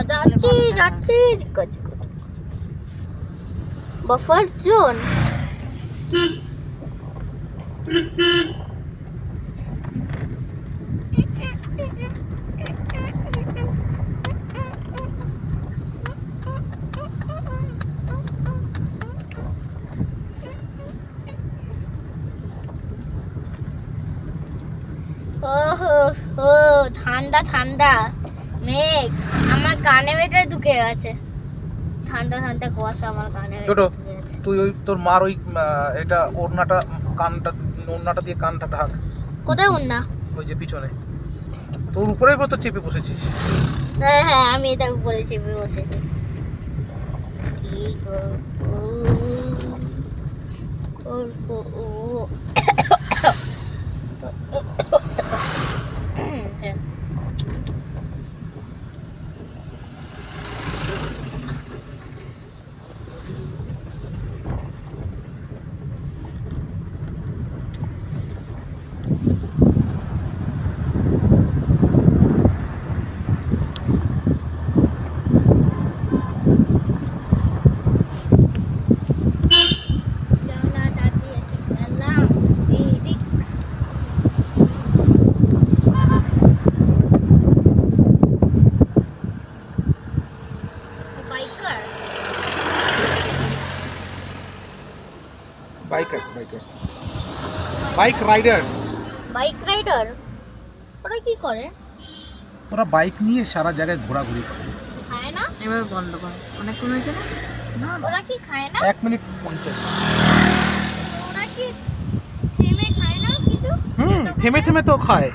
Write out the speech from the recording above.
যাচ্ছি buffer zone. ঠান্ডা ঠান্ডা মেঘ আমার কানে বেটে ঢুকে গেছে। ঠান্ডা ঠান্ডা কুয়াশা আমার কানে। তুই ওই তোর মার ওই এটা ওড়নাটা দিয়ে কানটা ঢাক। কোথায় ওড়না? ওই যে পিছনে তোর উপরেই তো চেপে বসেছিস। হ্যাঁ আমি এটার উপরে চেপে বসেছি। কি বাইক রাইডার ওরা কি করে? ওরা বাইক নিয়ে সারা জায়গায় ঘোরাঘুরি করে। খায় না? এবার বন্ধ কর। অনেকক্ষণ হয়েছে না? ওরা কি খায় না? 1 মিনিট 50। ওরা কি থেমে খায় না কিছু? থেমে তো খায়।